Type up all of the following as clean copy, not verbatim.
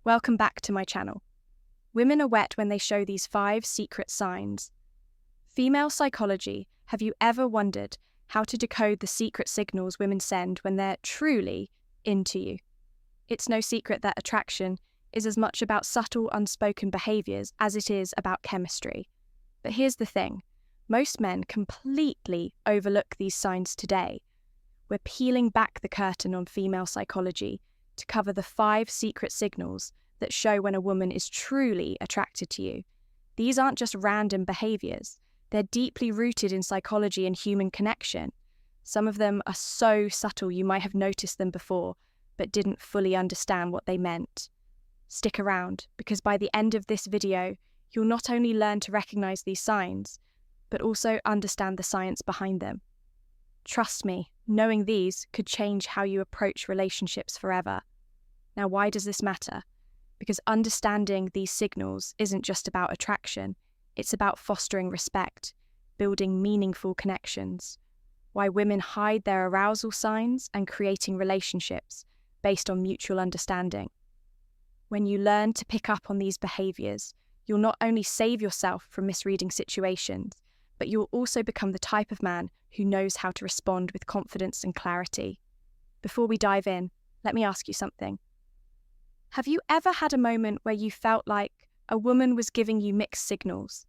Welcome back to my channel. Women are wet when they show these 5 secret signs. Female psychology, have you ever wondered how to decode the secret signals women send when they're truly into you? It's no secret that attraction is as much about subtle, unspoken behaviours as it is about chemistry. But here's the thing, most men completely overlook these signs today. We're peeling back the curtain on female psychology to cover the 5 secret signals that show when a woman is truly attracted to you. These aren't just random behaviours, they're deeply rooted in psychology and human connection. Some of them are so subtle you might have noticed them before, but didn't fully understand what they meant. Stick around, because by the end of this video, you'll not only learn to recognise these signs, but also understand the science behind them. Trust me, knowing these could change how you approach relationships forever. Now, why does this matter? Because understanding these signals isn't just about attraction, it's about fostering respect, building meaningful connections. Why women hide their arousal signs and creating relationships based on mutual understanding. When you learn to pick up on these behaviours, you'll not only save yourself from misreading situations, but you'll also become the type of man who knows how to respond with confidence and clarity. Before we dive in, let me ask you something. Have you ever had a moment where you felt like a woman was giving you mixed signals?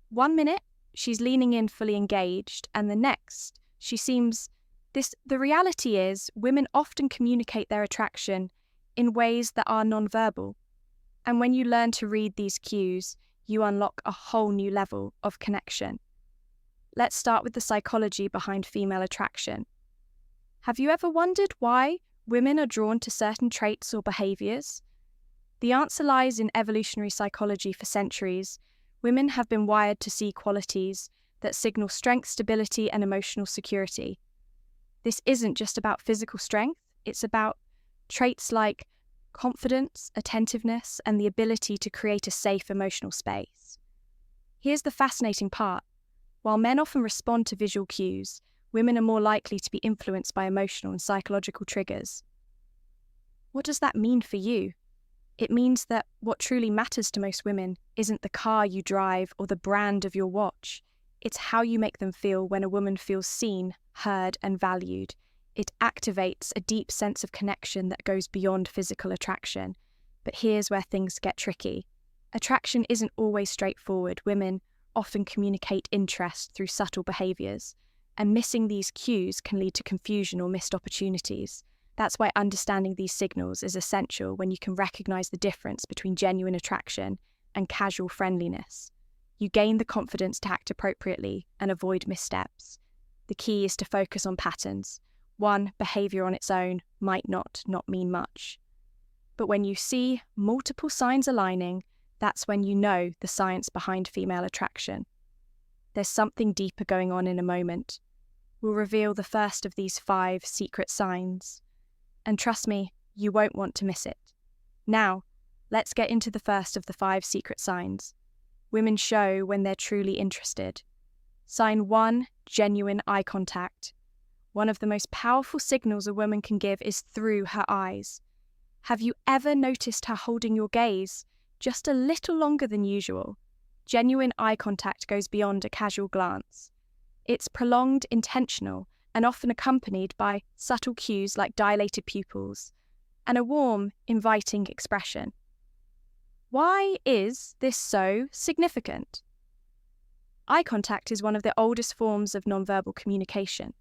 1 minute, she's leaning in fully engaged, and the next, she seems... The reality is, women often communicate their attraction in ways that are nonverbal. And when you learn to read these cues, you unlock a whole new level of connection. Let's start with the psychology behind female attraction. Have you ever wondered why women are drawn to certain traits or behaviours? The answer lies in evolutionary psychology. For centuries, women have been wired to see qualities that signal strength, stability, and emotional security. This isn't just about physical strength, it's about traits like confidence, attentiveness, and the ability to create a safe emotional space. Here's the fascinating part. While men often respond to visual cues, women are more likely to be influenced by emotional and psychological triggers. What does that mean for you? It means that what truly matters to most women isn't the car you drive or the brand of your watch. It's how you make them feel when a woman feels seen, heard, and valued. It activates a deep sense of connection that goes beyond physical attraction. But here's where things get tricky. Attraction isn't always straightforward. Women often communicate interest through subtle behaviours, and missing these cues can lead to confusion or missed opportunities. That's why understanding these signals is essential when you can recognise the difference between genuine attraction and casual friendliness. You gain the confidence to act appropriately and avoid missteps. The key is to focus on patterns. One behaviour on its own might not mean much. But when you see multiple signs aligning, that's when you know the science behind female attraction. There's something deeper going on in a moment. We'll reveal the first of these 5 secret signs. And trust me, you won't want to miss it. Now, let's get into the first of the 5 secret signs. Women show when they're truly interested. Sign 1, genuine eye contact. One of the most powerful signals a woman can give is through her eyes. Have you ever noticed her holding your gaze just a little longer than usual? Genuine eye contact goes beyond a casual glance. It's prolonged, intentional, and often accompanied by subtle cues like dilated pupils and a warm, inviting expression. Why is this so significant? Eye contact is one of the oldest forms of nonverbal communication.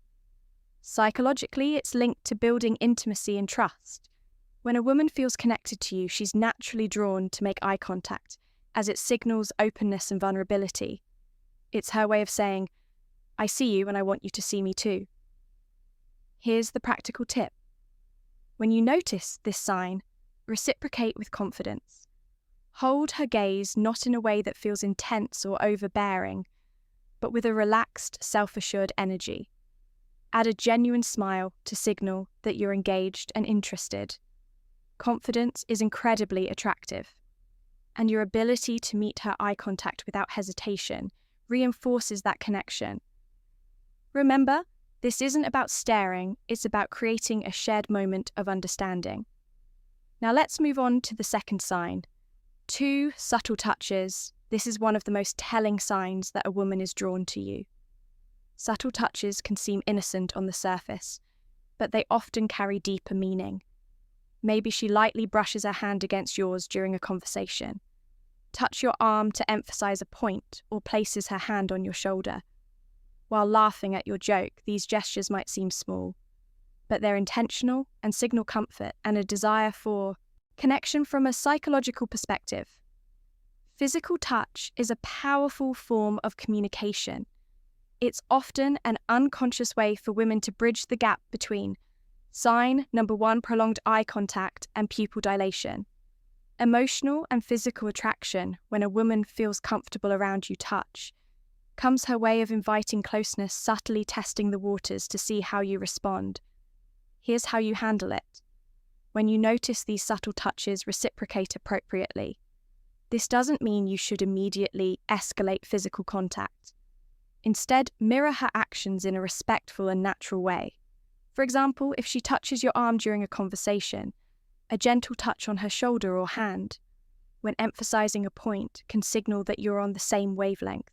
Psychologically, it's linked to building intimacy and trust. When a woman feels connected to you, she's naturally drawn to make eye contact, as it signals openness and vulnerability. It's her way of saying, I see you and I want you to see me too. Here's the practical tip. When you notice this sign, reciprocate with confidence. Hold her gaze not in a way that feels intense or overbearing, but with a relaxed, self-assured energy. Add a genuine smile to signal that you're engaged and interested. Confidence is incredibly attractive, and your ability to meet her eye contact without hesitation reinforces that connection. Remember, this isn't about staring, it's about creating a shared moment of understanding. Now let's move on to the second sign. 2 subtle touches. This is one of the most telling signs that a woman is drawn to you. Subtle touches can seem innocent on the surface, but they often carry deeper meaning. Maybe she lightly brushes her hand against yours during a conversation. Touch your arm to emphasize a point, or places her hand on your shoulder. While laughing at your joke, these gestures might seem small, but they're intentional and signal comfort and a desire for connection from a psychological perspective. Physical touch is a powerful form of communication. It's often an unconscious way for women to bridge the gap between sign number 1, prolonged eye contact, and pupil dilation. Emotional and physical attraction, when a woman feels comfortable around you touch, comes her way of inviting closeness, subtly testing the waters to see how you respond. Here's how you handle it. When you notice these subtle touches, reciprocate appropriately. This doesn't mean you should immediately escalate physical contact. Instead, mirror her actions in a respectful and natural way. For example, if she touches your arm during a conversation, a gentle touch on her shoulder or hand, when emphasizing a point, can signal that you're on the same wavelength.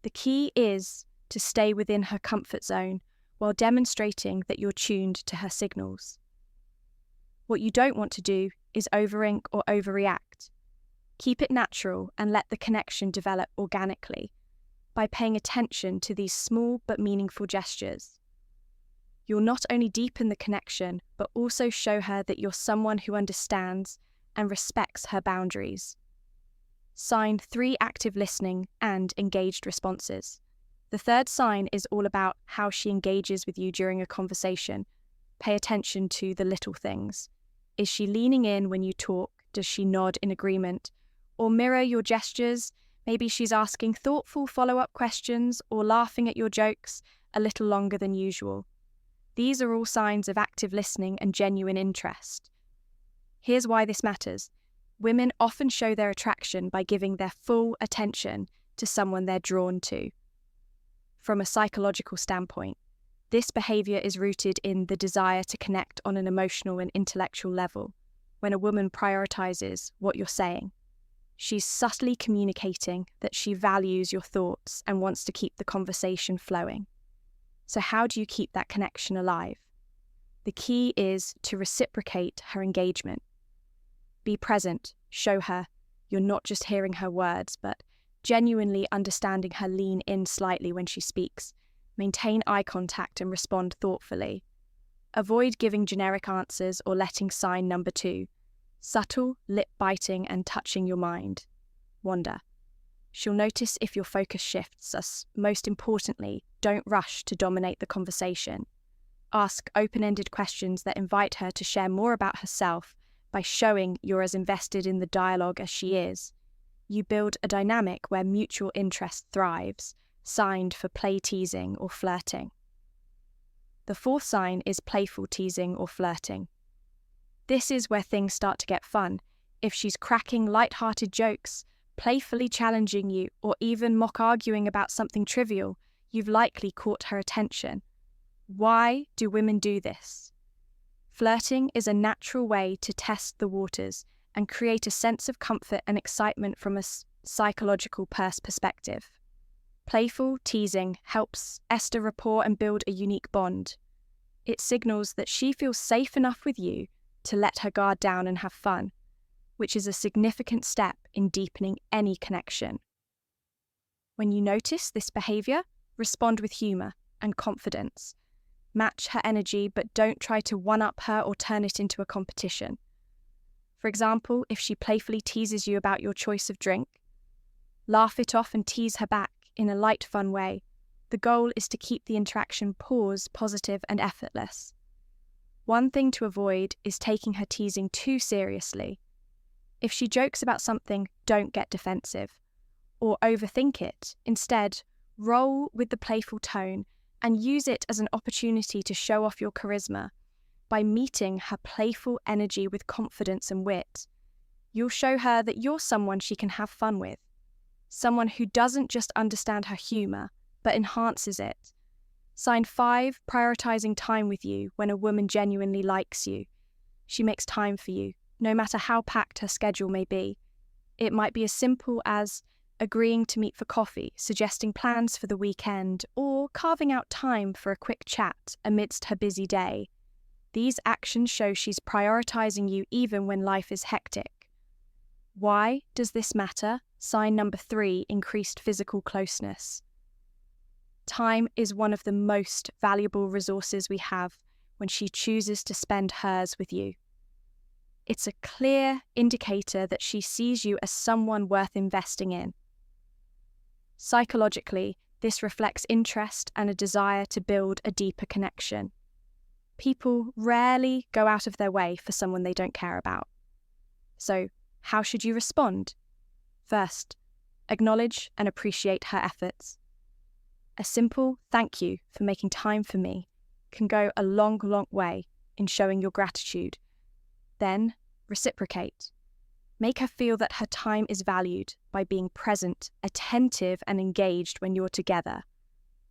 The key is to stay within her comfort zone while demonstrating that you're tuned to her signals. What you don't want to do is overink or overreact. Keep it natural and let the connection develop organically by paying attention to these small but meaningful gestures. You'll not only deepen the connection, but also show her that you're someone who understands and respects her boundaries. Sign 3, active listening and engaged responses. The third sign is all about how she engages with you during a conversation. Pay attention to the little things. Is she leaning in when you talk? Does she nod in agreement? Or mirror your gestures? Maybe she's asking thoughtful follow-up questions or laughing at your jokes a little longer than usual. These are all signs of active listening and genuine interest. Here's why this matters. Women often show their attraction by giving their full attention to someone they're drawn to. From a psychological standpoint, this behavior is rooted in the desire to connect on an emotional and intellectual level. When a woman prioritizes what you're saying, she's subtly communicating that she values your thoughts and wants to keep the conversation flowing. So how do you keep that connection alive? The key is to reciprocate her engagement. Be present, show her you're not just hearing her words, but genuinely understanding her. Lean in slightly when she speaks. Maintain eye contact and respond thoughtfully. Avoid giving generic answers or letting sign number 2, subtle, lip-biting and touching your mind, wander. She'll notice if your focus shifts. Most importantly, don't rush to dominate the conversation. Ask open-ended questions that invite her to share more about herself by showing you're as invested in the dialogue as she is. You build a dynamic where mutual interest thrives, signed for play teasing or flirting. The fourth sign is playful teasing or flirting. This is where things start to get fun. If she's cracking light-hearted jokes, playfully challenging you, or even mock arguing about something trivial, you've likely caught her attention. Why do women do this? Flirting is a natural way to test the waters and create a sense of comfort and excitement from a psychological perspective. Playful teasing helps establish rapport and build a unique bond. It signals that she feels safe enough with you to let her guard down and have fun, which is a significant step in deepening any connection. When you notice this behavior, respond with humor and confidence. Match her energy, but don't try to one-up her or turn it into a competition. For example, if she playfully teases you about your choice of drink, laugh it off and tease her back in a light, fun way. The goal is to keep the interaction positive and effortless. One thing to avoid is taking her teasing too seriously. If she jokes about something, don't get defensive or overthink it. Instead, roll with the playful tone and use it as an opportunity to show off your charisma. By meeting her playful energy with confidence and wit, you'll show her that you're someone she can have fun with, someone who doesn't just understand her humor, but enhances it. Sign 5, prioritizing time with you when a woman genuinely likes you. she makes time for you, no matter how packed her schedule may be. It might be as simple as agreeing to meet for coffee, suggesting plans for the weekend, or carving out time for a quick chat amidst her busy day. These actions show she's prioritizing you even when life is hectic. Why does this matter? Sign number 3, increased physical closeness. Time is one of the most valuable resources we have when she chooses to spend hers with you. It's a clear indicator that she sees you as someone worth investing in. Psychologically, this reflects interest and a desire to build a deeper connection. People rarely go out of their way for someone they don't care about. So, how should you respond? First, acknowledge and appreciate her efforts. A simple thank you for making time for me can go a long, long way in showing your gratitude. Then, reciprocate. Make her feel that her time is valued by being present, attentive, and engaged when you're together.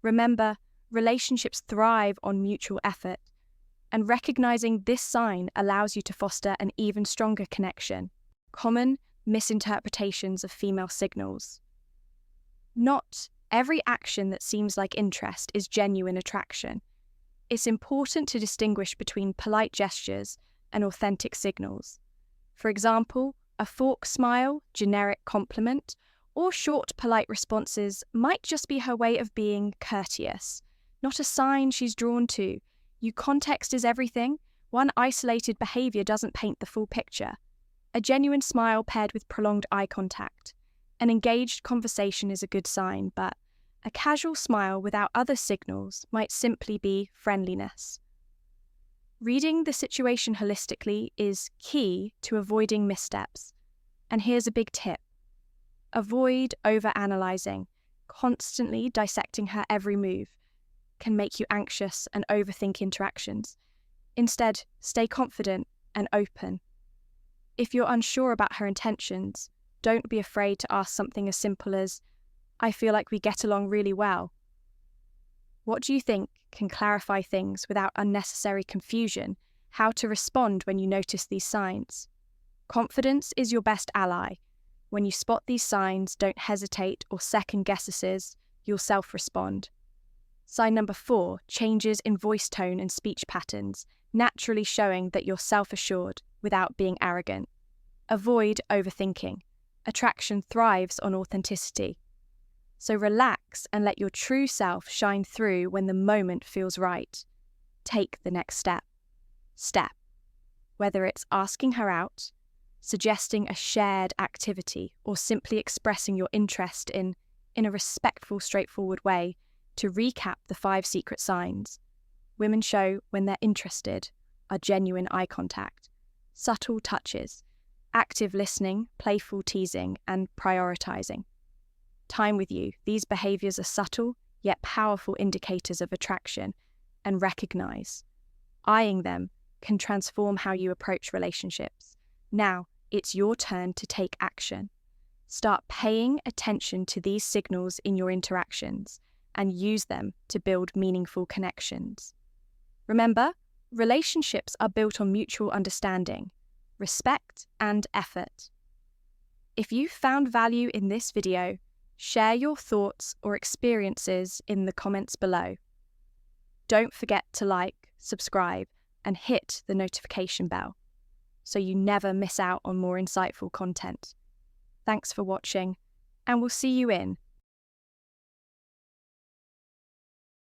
Remember, relationships thrive on mutual effort, and recognizing this sign allows you to foster an even stronger connection. Common misinterpretations of female signals. Not every action that seems like interest is genuine attraction. It's important to distinguish between polite gestures and authentic signals. For example, a fork smile, generic compliment, or short polite responses might just be her way of being courteous, not a sign she's drawn to. Context is everything. One isolated behavior doesn't paint the full picture. A genuine smile paired with prolonged eye contact. An engaged conversation is a good sign, but a casual smile without other signals might simply be friendliness. Reading the situation holistically is key to avoiding missteps. And here's a big tip. Avoid overanalyzing. Constantly dissecting her every move can make you anxious and overthink interactions. Instead, stay confident and open. If you're unsure about her intentions, don't be afraid to ask something as simple as, "I feel like we get along really well." What do you think can clarify things without unnecessary confusion? How to respond when you notice these signs? Confidence is your best ally. When you spot these signs, don't hesitate or second guesses, you'll self-respond. Sign number 4, changes in voice tone and speech patterns, naturally showing that you're self-assured without being arrogant. Avoid overthinking. Attraction thrives on authenticity. So relax and let your true self shine through when the moment feels right. Take the next step. Whether it's asking her out, suggesting a shared activity, or simply expressing your interest in a respectful, straightforward way. To recap the 5 secret signs, women show when they're interested are genuine eye contact, subtle touches, active listening, playful teasing, and prioritizing. Time with you. These behaviors are subtle yet powerful indicators of attraction, and recognize. Eyeing them can transform how you approach relationships. Now, it's your turn to take action. Start paying attention to these signals in your interactions and use them to build meaningful connections. Remember, relationships are built on mutual understanding, respect, and effort. If you found value in this video, share your thoughts or experiences in the comments below. Don't forget to like, subscribe, and hit the notification bell so you never miss out on more insightful content. Thanks for watching, and we'll see you in